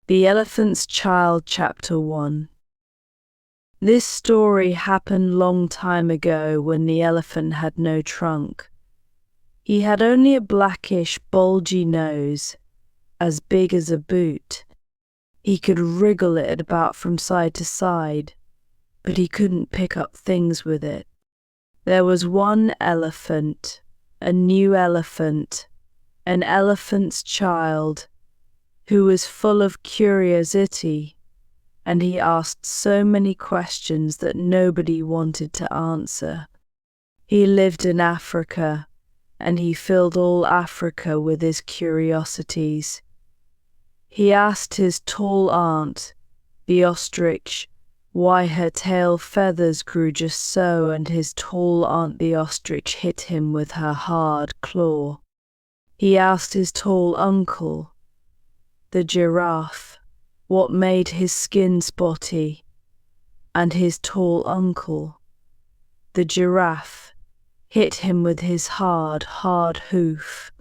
The Elephant's Child, Chapter 1. This story happened long time ago when the elephant had no trunk. He had only a blackish, bulgy nose, as big as a boot. He could wriggle it about from side to side, but he couldn't pick up things with it. There was one elephant, a new elephant, an elephant's child, who was full of curiosity, and he asked so many questions that nobody wanted to answer. He lived in Africa, and he filled all Africa with his curiosities. He asked his tall aunt, the ostrich, why her tail feathers grew just so, and his tall aunt the ostrich hit him with her hard claw. He asked his tall uncle, the giraffe, what made his skin spotty, and his tall uncle, the giraffe, hit him with his hard hoof.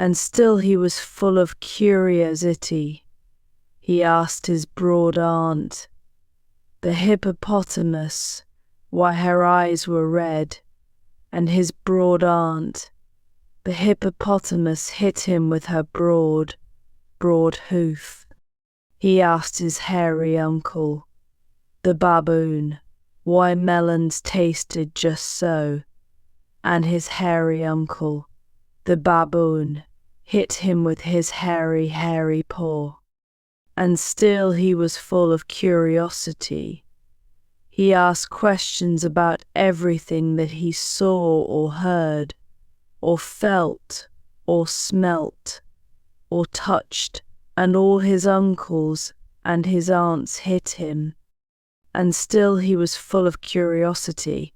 And still he was full of curiosity. He asked his broad aunt, the hippopotamus, why her eyes were red, and his broad aunt, the hippopotamus, hit him with her broad hoof. He asked his hairy uncle, the baboon, why melons tasted just so, and his hairy uncle, the baboon, hit him with his hairy paw. And still he was full of curiosity. He asked questions about everything that he saw or heard, or felt, or smelt, or touched, and all his uncles and his aunts hit him, and still he was full of curiosity.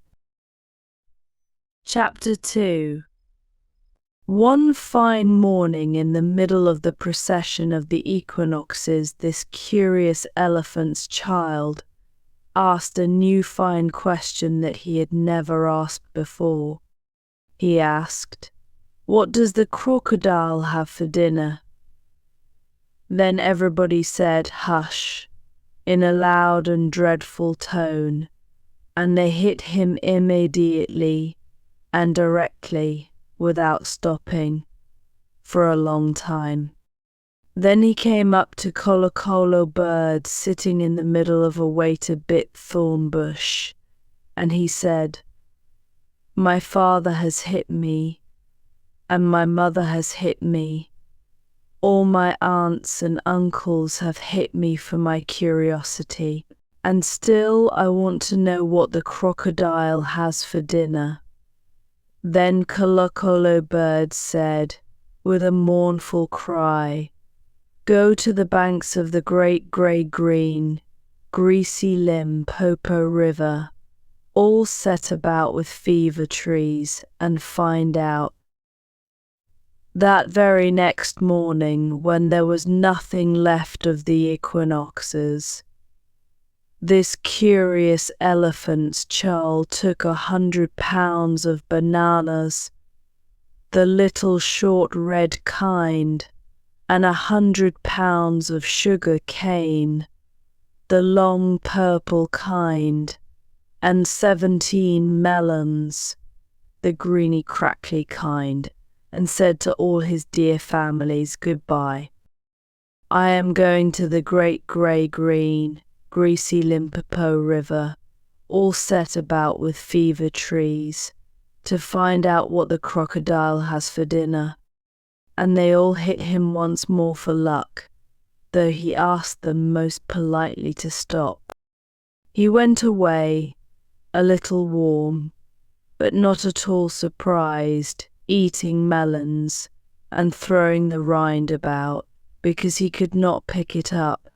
Chapter 2. One fine morning in the middle of the procession of the equinoxes, this curious elephant's child asked a new fine question that he had never asked before. He asked, "What does the crocodile have for dinner?" Then everybody said, "Hush," in a loud and dreadful tone, and they hit him immediately and directly, without stopping, for a long time. Then he came up to Kolokolo bird sitting in the middle of a wait-a-bit thorn bush, and he said, "My father has hit me, and my mother has hit me. All my aunts and uncles have hit me for my curiosity, and still I want to know what the crocodile has for dinner." Then Kolokolo bird said, with a mournful cry, "Go to the banks of the great grey-green, greasy Limpopo River, all set about with fever trees, and find out." That very next morning, when there was nothing left of the equinoxes, this curious elephant's child took 100 pounds of bananas, the little short red kind, and 100 pounds of sugar cane, the long purple kind, and 17 melons, the greeny crackly kind, and said to all his dear families goodbye. "I am going to the great grey-green, greasy Limpopo River, all set about with fever trees, to find out what the crocodile has for dinner." And they all hit him once more for luck, though he asked them most politely to stop. He went away, a little warm, but not at all surprised, eating melons and throwing the rind about, because he could not pick it up.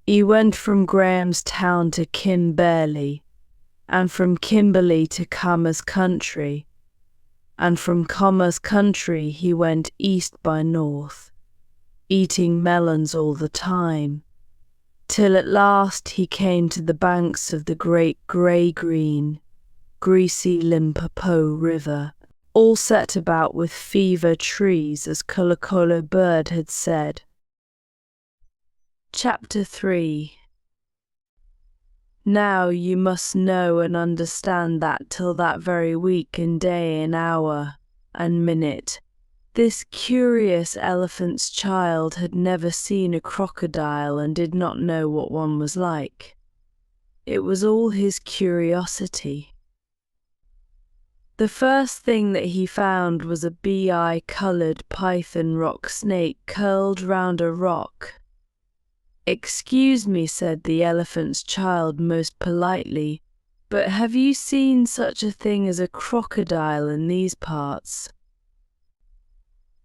He went from Grahamstown to Kimberley, and from Kimberley to Khama's country, and from Khama's country he went east by north, eating melons all the time, till at last he came to the banks of the great grey-green, greasy Limpopo River, all set about with fever trees, as Kolokolo Bird had said. Chapter 3. Now you must know and understand that till that very week and day and hour and minute, this curious elephant's child had never seen a crocodile and did not know what one was like. It was all his curiosity. The first thing that he found was a bi-colored python rock snake curled round a rock. "Excuse me," said the elephant's child most politely, "but have you seen such a thing as a crocodile in these parts?"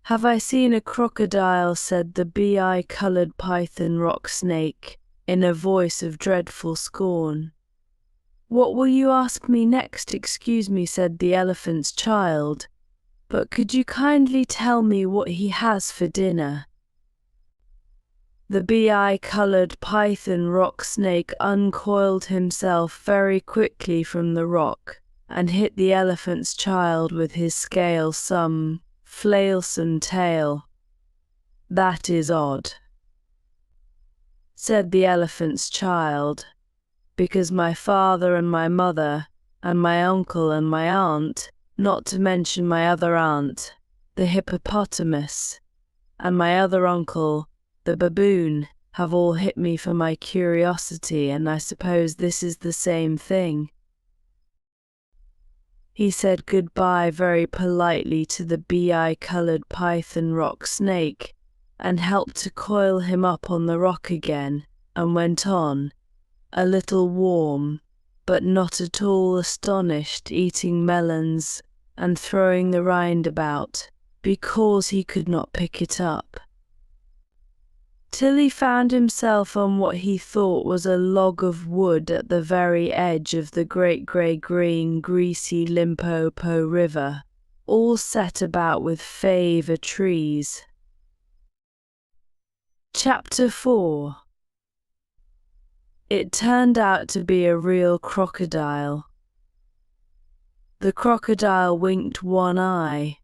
"Have I seen a crocodile?" said the bi-colored python rock snake, in a voice of dreadful scorn. "What will you ask me next?" "Excuse me," said the elephant's child, "but could you kindly tell me what he has for dinner?" The bi-colored python rock snake uncoiled himself very quickly from the rock, and hit the elephant's child with his scalesome, flailsome tail. "That is odd," said the elephant's child, "because my father and my mother, and my uncle and my aunt, not to mention my other aunt, the hippopotamus, and my other uncle, the baboon, have all hit me for my curiosity, and I suppose this is the same thing." He said goodbye very politely to the bi-colored python rock snake, and helped to coil him up on the rock again, and went on, a little warm, but not at all astonished, eating melons, and throwing the rind about, because he could not pick it up, till he found himself on what he thought was a log of wood at the very edge of the great grey-green greasy Limpopo River, all set about with fever trees. Chapter 4. It turned out to be a real crocodile. The crocodile winked one eye.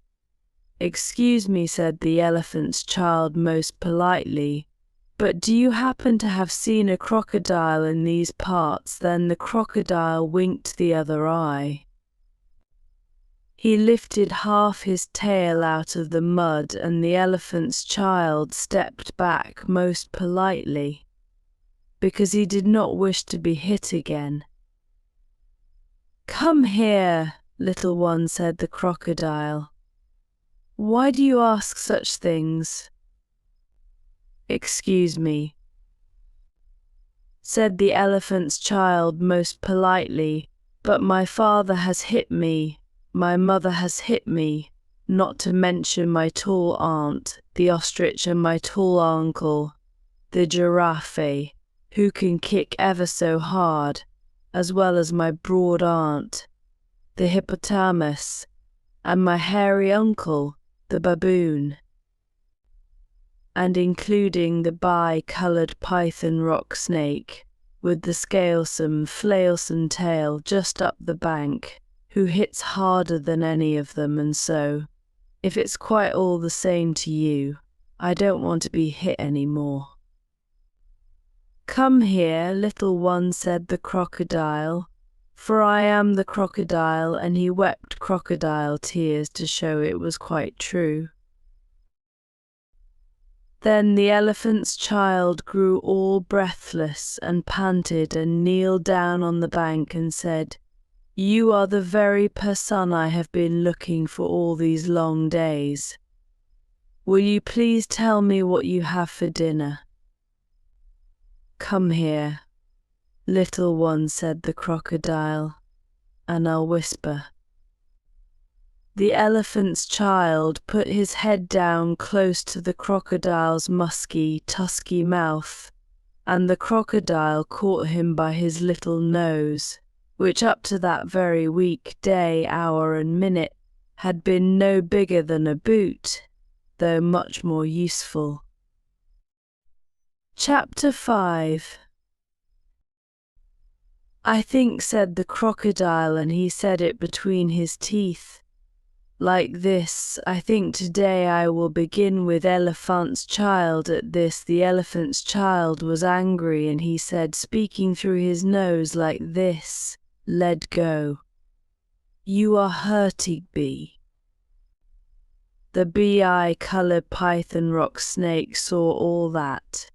"Excuse me," said the elephant's child most politely, "but do you happen to have seen a crocodile in these parts?" Then the crocodile winked the other eye. He lifted half his tail out of the mud, and the elephant's child stepped back most politely, because he did not wish to be hit again. "Come here, little one," said the crocodile. "Why do you ask such things?" "Excuse me," said the elephant's child most politely, "but my father has hit me, my mother has hit me, not to mention my tall aunt, the ostrich, and my tall uncle, the giraffe, who can kick ever so hard, as well as my broad aunt, the hippopotamus, and my hairy uncle, the baboon," and including the bi-colored python rock snake, with the scalesome, flailsome tail just up the bank, who hits harder than any of them. "And so, if it's quite all the same to you, I don't want to be hit any more." "Come here, little one," said the crocodile, "for I am the crocodile," and he wept crocodile tears to show it was quite true. Then the elephant's child grew all breathless and panted and kneeled down on the bank and said, "You are the very person I have been looking for all these long days. Will you please tell me what you have for dinner?" "Come here, little one," said the crocodile, "and I'll whisper." The elephant's child put his head down close to the crocodile's musky, tusky mouth, and the crocodile caught him by his little nose, which up to that very week, day, hour, and minute had been no bigger than a boot, though much more useful. Chapter 5. "I think," said the crocodile, and he said it between his teeth, Like this, I think today I will begin with elephant's child. At this, the elephant's child was angry, and he said, speaking through his nose like this, "Let go. You are hurting me." The bi-colored python rock snake saw all that.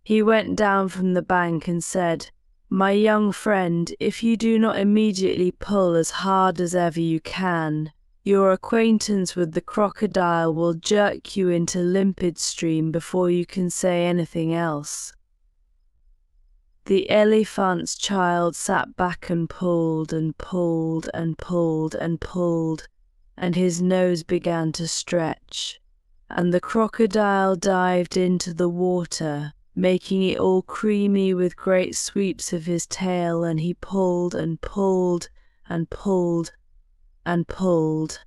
He went down from the bank and said, "My young friend, if you do not immediately pull as hard as ever you can, your acquaintance with the crocodile will jerk you into limpid stream before you can say anything else." The elephant's child sat back and pulled and pulled and pulled and pulled, and his nose began to stretch, and the crocodile dived into the water, making it all creamy with great sweeps of his tail, and he pulled and pulled and pulled and pulled.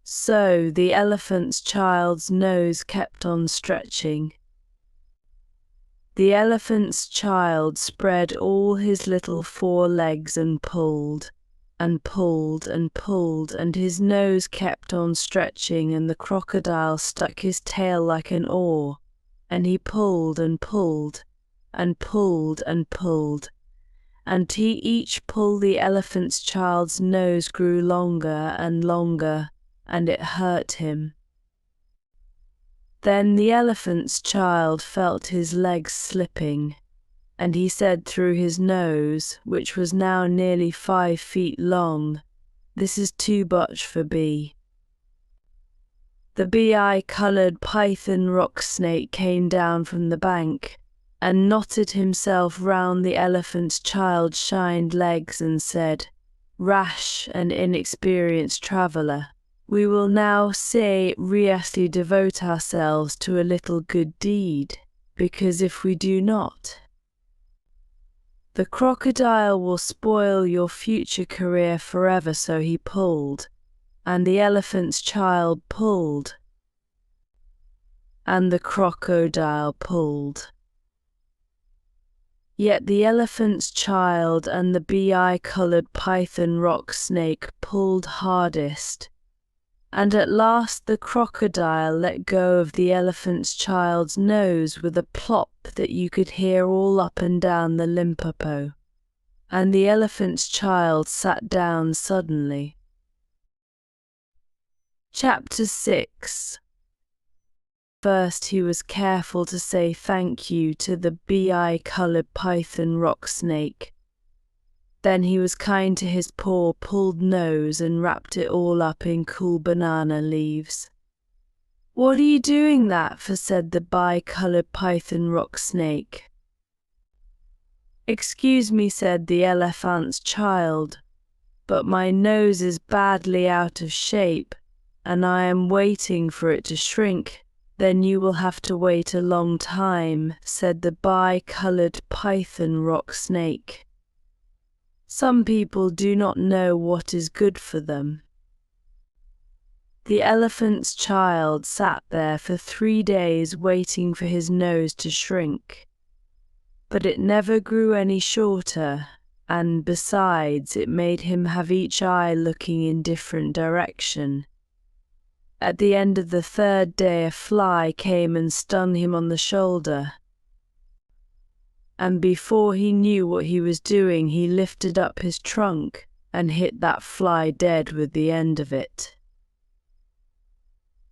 So the elephant's child's nose kept on stretching. The elephant's child spread all his little forelegs and pulled and pulled and pulled, and his nose kept on stretching, and the crocodile stuck his tail like an oar, and he pulled and pulled and pulled and pulled, and each pull the elephant's child's nose grew longer and longer, and it hurt him. Then the elephant's child felt his legs slipping, and he said through his nose, which was now nearly 5 feet long, "This is too much for me." The bi-colored python rock snake came down from the bank and knotted himself round the elephant's child's shined legs and said, "Rash and inexperienced traveler, we will now seriously devote ourselves to a little good deed, because if we do not, the crocodile will spoil your future career forever." So he pulled, and the elephant's child pulled, and the crocodile pulled. Yet the elephant's child and the bi-colored python rock snake pulled hardest, and at last the crocodile let go of the elephant's child's nose with a plop that you could hear all up and down the Limpopo, and the elephant's child sat down suddenly. Chapter 6. First he was careful to say thank you to the bi-colored python rock snake. Then he was kind to his poor pulled nose and wrapped it all up in cool banana leaves. "What are you doing that for?" said the bi-colored python rock snake. "Excuse me," said the elephant's child, "but my nose is badly out of shape, and I am waiting for it to shrink." "Then you will have to wait a long time," said the bi-colored python rock snake. "Some people do not know what is good for them." The elephant's child sat there for 3 days waiting for his nose to shrink, but it never grew any shorter, and besides it made him have each eye looking in different direction. At the end of the 3rd day a fly came and stung him on the shoulder, and before he knew what he was doing he lifted up his trunk and hit that fly dead with the end of it.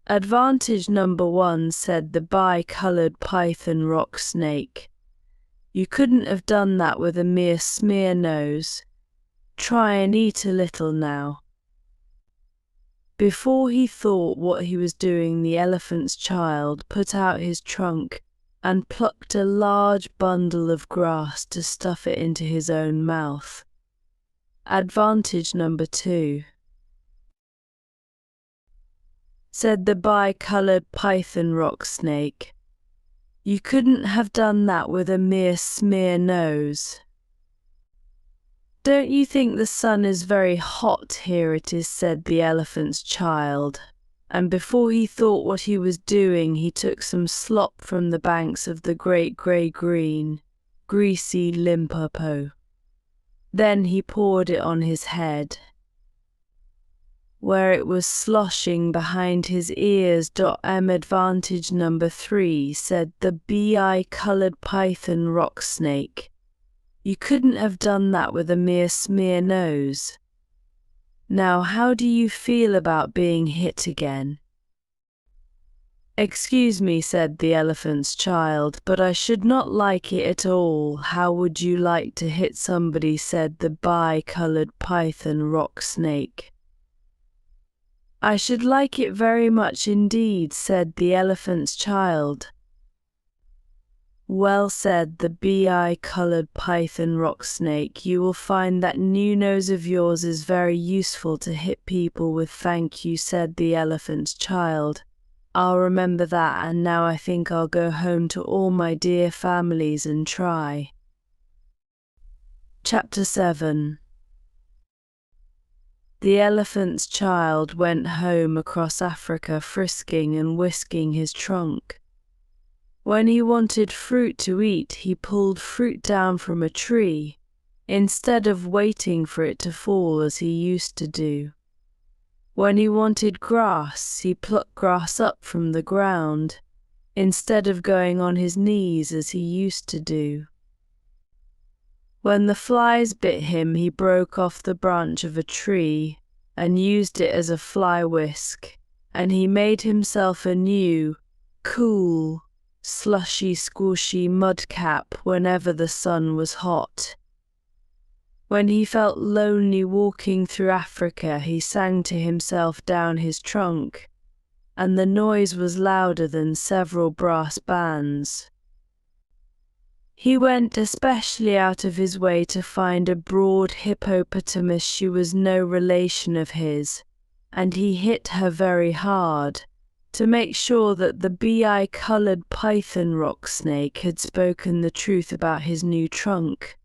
"Advantage number 1, said the bi-colored python rock snake. "You couldn't have done that with a mere smear nose. Try and eat a little now." Before he thought what he was doing, the elephant's child put out his trunk and plucked a large bundle of grass to stuff it into his own mouth. "Advantage number 2, said the bi-colored python rock snake. "You couldn't have done that with a mere smear nose. Don't you think the sun is very hot here?" "It is," said the elephant's child, and before he thought what he was doing he took some slop from the banks of the great grey-green, greasy Limpopo. Then he poured it on his head. where it was sloshing behind his ears. Advantage number 3, said the bi-colored python rock snake. You couldn't have done that with a mere smear nose. Now how do you feel about being hit again? Excuse me, said the elephant's child, but I should not like it at all. How would you like to hit somebody? Said the bi-colored python rock snake. I should like it very much indeed, said the elephant's child. Well, said the bi-colored python rock snake, you will find that new nose of yours is very useful to hit people with. Thank you, said the elephant's child. I'll remember that, and now I think I'll go home to all my dear families and try. Chapter 7. The elephant's child went home across Africa, frisking and whisking his trunk. When he wanted fruit to eat, he pulled fruit down from a tree, instead of waiting for it to fall as he used to do. When he wanted grass, he plucked grass up from the ground, instead of going on his knees as he used to do. When the flies bit him, he broke off the branch of a tree and used it as a fly whisk, and he made himself a new, cool, slushy, squishy mud cap whenever the sun was hot. When he felt lonely walking through Africa, he sang to himself down his trunk, and the noise was louder than several brass bands. He went especially out of his way to find a broad hippopotamus. She was no relation of his, and he hit her very hard, to make sure that the bi-colored python rock snake had spoken the truth about his new trunk.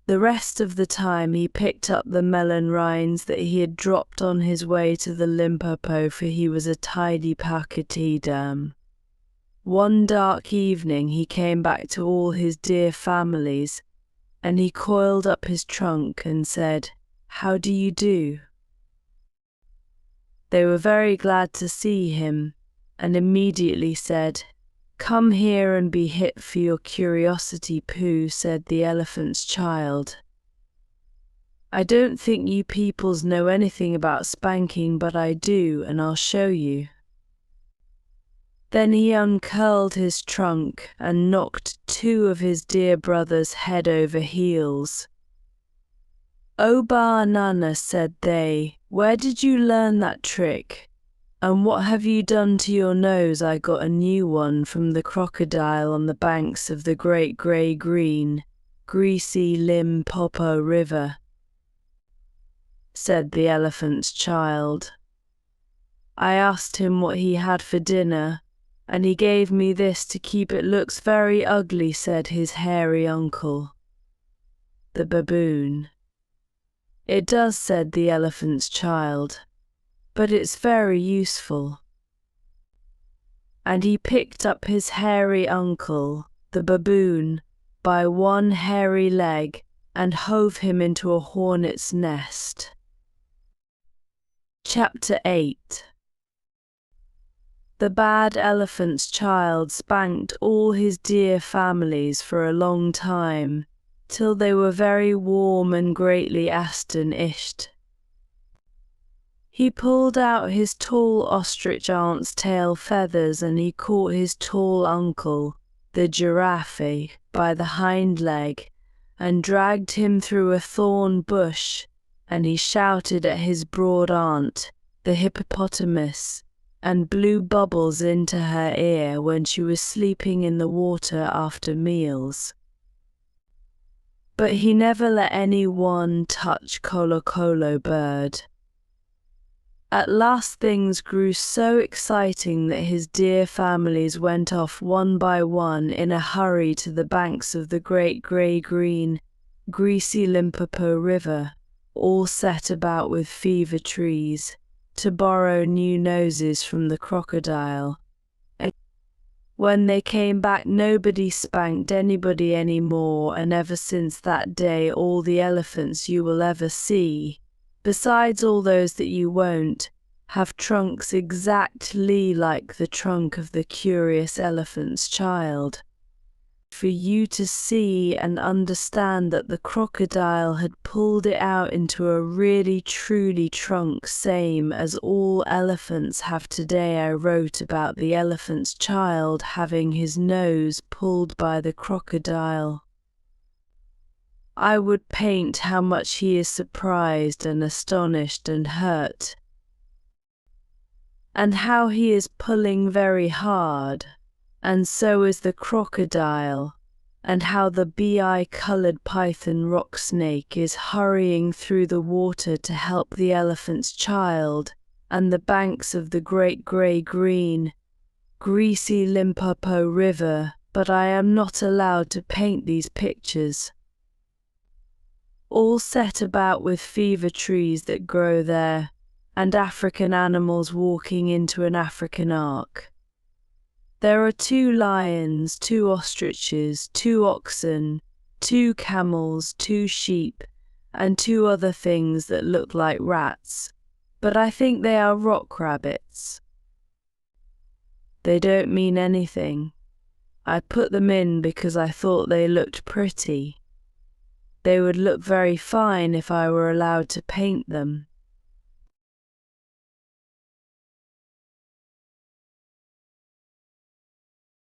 The rest of the time he picked up the melon rinds that he had dropped on his way to the Limpopo, for he was a tidy pachyderm. One dark evening he came back to all his dear families, and he coiled up his trunk and said, "How do you do?" They were very glad to see him, and immediately said, "Come here and be hit for your curiosity." "Pooh," said the elephant's child. "I don't think you peoples know anything about spanking, but I do, and I'll show you." Then he uncurled his trunk and knocked 2 of his dear brothers head over heels. "Oh, banana," said they, "where did you learn that trick? And what have you done to your nose?" "I got a new one from the crocodile on the banks of the great grey-green, greasy Limpopo River," said the elephant's child. "I asked him what he had for dinner, and he gave me this to keep." "It looks very ugly," said his hairy uncle, the baboon. "It does," said the elephant's child, "but it's very useful." And he picked up his hairy uncle, the baboon, by one hairy leg and hove him into a hornet's nest. Chapter 8. The bad elephant's child spanked all his dear families for a long time, till they were very warm and greatly astonished. He pulled out his tall ostrich aunt's tail feathers, and he caught his tall uncle, the giraffe, by the hind leg, and dragged him through a thorn bush, and he shouted at his broad aunt, the hippopotamus, and blew bubbles into her ear when she was sleeping in the water after meals. But he never let anyone touch Colo Colo Bird. At last things grew so exciting that his dear families went off one by one in a hurry to the banks of the great grey-green, greasy Limpopo River, all set about with fever trees, to borrow new noses from the crocodile. When they came back, nobody spanked anybody anymore, and ever since that day all the elephants you will ever see, besides all those that you won't, have trunks exactly like the trunk of the curious elephant's child. For you to see and understand that the crocodile had pulled it out into a really truly trunk same as all elephants have today. I wrote about the elephant's child having his nose pulled by the crocodile. I would paint how much he is surprised and astonished and hurt, and how he is pulling very hard, and so is the crocodile, and how the bi-colored python rock snake is hurrying through the water to help the elephant's child, and the banks of the great gray-green, greasy Limpopo River, but I am not allowed to paint these pictures. All set about with fever trees that grow there, and African animals walking into an African ark. There are 2 lions, 2 ostriches, 2 oxen, 2 camels, 2 sheep, and 2 other things that look like rats, but I think they are rock rabbits. They don't mean anything. I put them in because I thought they looked pretty. They would look very fine if I were allowed to paint them.